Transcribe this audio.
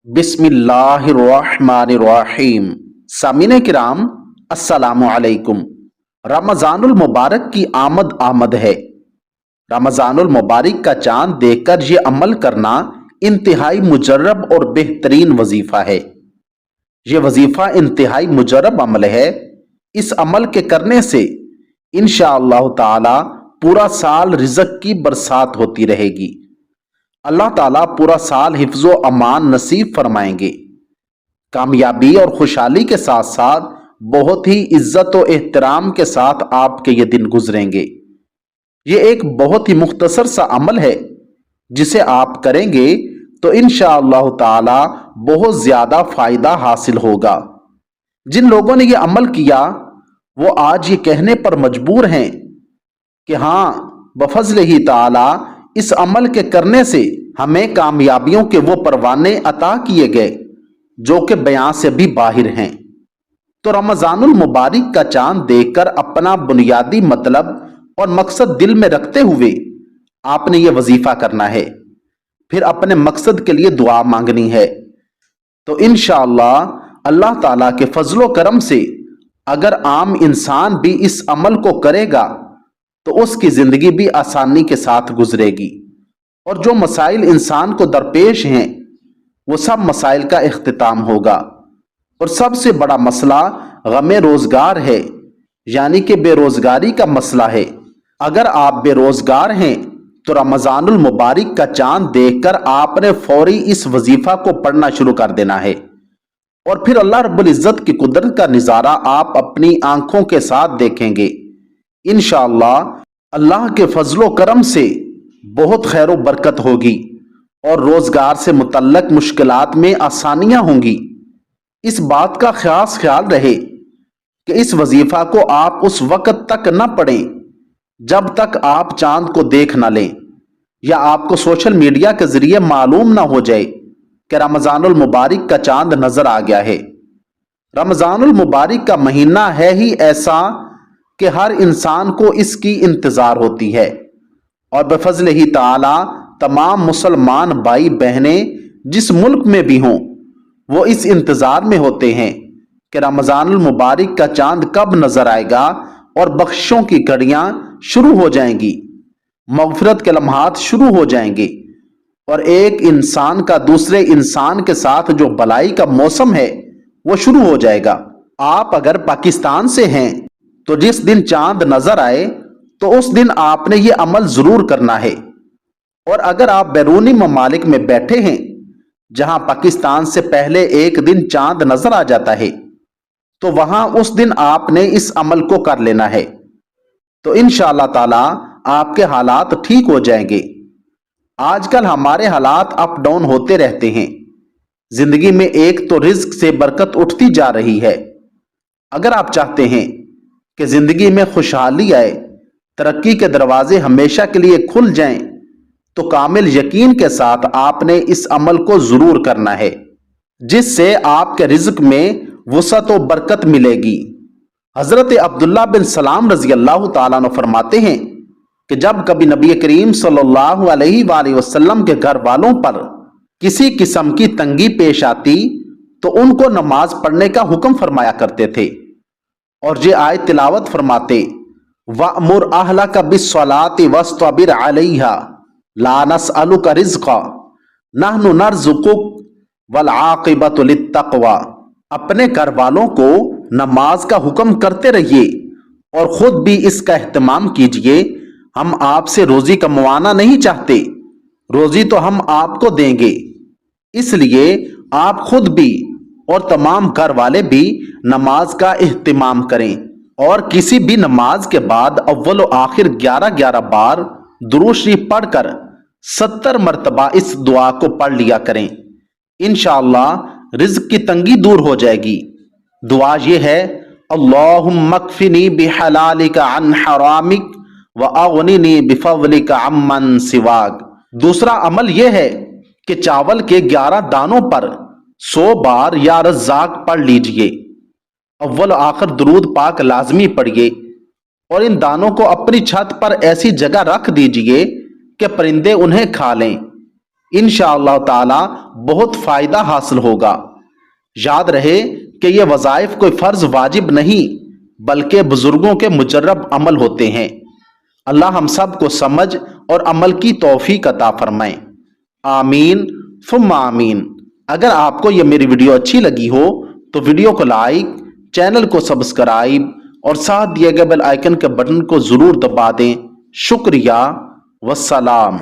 बिस्मिल्लाहिर्रहमानिर्रहीम। सामीन किराम, अस्सलामु अलैकुम। रमज़ानुल मुबारक की आमद आमद है। रमज़ानुल मुबारक का चांद देखकर ये अमल करना इंतहाई मुजर्रब और बेहतरीन वजीफ़ा है। ये वजीफ़ा इंतहाई मुजर्रब अमल है। इस अमल के करने से इंशाअल्लाह ताला पूरा साल रिज़्क़ की बरसात होती रहेगी। अल्लाह ताला पूरा साल हिफ्ज़ो अमान नसीब फरमाएंगे। कामयाबी और खुशहाली के साथ साथ बहुत ही इज्जत और एहतराम के साथ आपके ये दिन गुजरेंगे। ये एक बहुत ही मुख्तसर सा अमल है जिसे आप करेंगे तो इंशाअल्लाह ताला बहुत ज़्यादा फ़ायदा हासिल होगा। जिन लोगों ने ये अमल किया वो आज ये कहने पर मजबूर हैं कि हाँ, बफज़ल ही ताला इस अमल के करने से हमें कामयाबियों के वो परवाने अता किए गए जो कि बयां से भी बाहिर हैं। तो रमज़ानुल मुबारक का चांद देखकर अपना बुनियादी मतलब और मकसद दिल में रखते हुए आपने ये वजीफा करना है। फिर अपने मकसद के लिए दुआ मांगनी है। तो इंशाअल्लाह अल्लाह ताला के फजलो करम से अगर आम इंसान भी इस अमल को करेगा तो उसकी जिंदगी भी आसानी के साथ गुजरेगी और जो मसाइल इंसान को दरपेश हैं वो सब मसाइल का इख्तिताम होगा। और सबसे बड़ा मसला गमे रोजगार है, यानी कि बेरोजगारी का मसला है। अगर आप बेरोजगार हैं तो रमज़ानुल मुबारक का चांद देखकर आपने फौरी इस वजीफा को पढ़ना शुरू कर देना है और फिर अल्लाह रब्बुल इज्जत की कुदरत का नज़ारा आप अपनी आंखों के साथ देखेंगे। इंशाअल्लाह अल्लाह के फजलो करम से बहुत खैर व बरकत होगी और रोजगार से मुतल्लक मुश्किलात में आसानियां होंगी। इस बात का खास ख्याल रहे कि इस वजीफा को आप उस वक़्त तक न पढ़ें जब तक आप चांद को देख न लें या आपको सोशल मीडिया के जरिए मालूम ना हो जाए कि रमज़ानुल मुबारक का चांद नजर आ गया है। रमज़ानुल मुबारक का महीना है ही ऐसा कि हर इंसान को इसकी इंतजार होती है और बफज़ल ही ताला तमाम मुसलमान भाई बहनें जिस मुल्क में भी हों वो इस इंतजार में होते हैं कि रमज़ानुल मुबारक का चांद कब नजर आएगा और बख्शिशों की घड़ियां शुरू हो जाएंगी, मग़फ़िरत के लम्हात शुरू हो जाएंगे और एक इंसान का दूसरे इंसान के साथ जो भलाई का मौसम है वो शुरू हो जाएगा। आप अगर पाकिस्तान से हैं तो जिस दिन चांद नजर आए तो उस दिन आपने ये अमल जरूर करना है। और अगर आप बैरूनी ममालिक में बैठे हैं जहां पाकिस्तान से पहले एक दिन चांद नजर आ जाता है तो वहां उस दिन आपने इस अमल को कर लेना है। तो इंशाअल्लाह ताला आपके हालात ठीक हो जाएंगे। आजकल हमारे हालात अप डाउन होते रहते हैं। जिंदगी में एक तो रिज्क से बरकत उठती जा रही है। अगर आप चाहते हैं कि जिंदगी में खुशहाली आए, तरक्की के दरवाजे हमेशा के लिए खुल जाएं, तो कामिल यकीन के साथ आपने इस अमल को जरूर करना है जिससे आपके रिज्क में वसअत व बरकत मिलेगी। हजरत अब्दुल्ला बिन सलाम रजी अल्लाह ताला अन्हु फरमाते हैं कि जब कभी नबी करीम सल्लल्लाहु अलैहि वसल्लम के घर वालों पर किसी किस्म की तंगी पेश आती तो उनको नमाज पढ़ने का हुक्म फरमाया करते थे और ये आयत तिलावत फरमाते, वअमुर अहलका बिस्सलाति वस्तबिर अलैहा ला नसअलुका रिज़्क़ा नहनु नर्ज़ुकुक वल आक़िबतु लित्तक़वा। अपने घर वालों को नमाज का हुक्म करते रहिए और खुद भी इसका एहतमाम कीजिए। हम आपसे रोजी कमवाना नहीं चाहते, रोजी तो हम आपको देंगे। इसलिए आप खुद भी और तमाम घर वाले भी नमाज का एहतमाम करें और किसी भी नमाज के बाद अव्वल व आखिर 11-11 बार दुरूद शरीफ पढ़कर 70 मरतबा इस दुआ को पढ़ लिया करें। इंशाअल्लाह रिज़्क की तंगी दूर हो जाएगी। दुआ ये है, अल्लाहुम्मा कफ़िनी बिहलालिका अन हरामिक व अग़निनी बिफ़ज़लिका अम्मन सिवाक। दूसरा अमल यह है कि चावल के 11 दानों पर 100 बार या रज़्ज़ाक पढ़ लीजिए। अव्वल आखिर दुरूद पाक लाजमी पढ़िए और इन दानों को अपनी छत पर ऐसी जगह रख दीजिए कि परिंदे उन्हें खा लें। इंशाअल्लाह ताला बहुत फ़ायदा हासिल होगा। याद रहे कि ये वज़ाइफ कोई फ़र्ज़ वाजिब नहीं बल्कि बुज़ुर्गों के मुजर्रब अमल होते हैं। अल्लाह हम सब को समझ और अमल की तौफीक अता फरमाए। आमीन सुम्मा आमीन। अगर आपको ये मेरी वीडियो अच्छी लगी हो तो वीडियो को लाइक, चैनल को सब्सक्राइब और साथ दिए गए बेल आइकन के बटन को ज़रूर दबा दें। शुक्रिया वस्सलाम।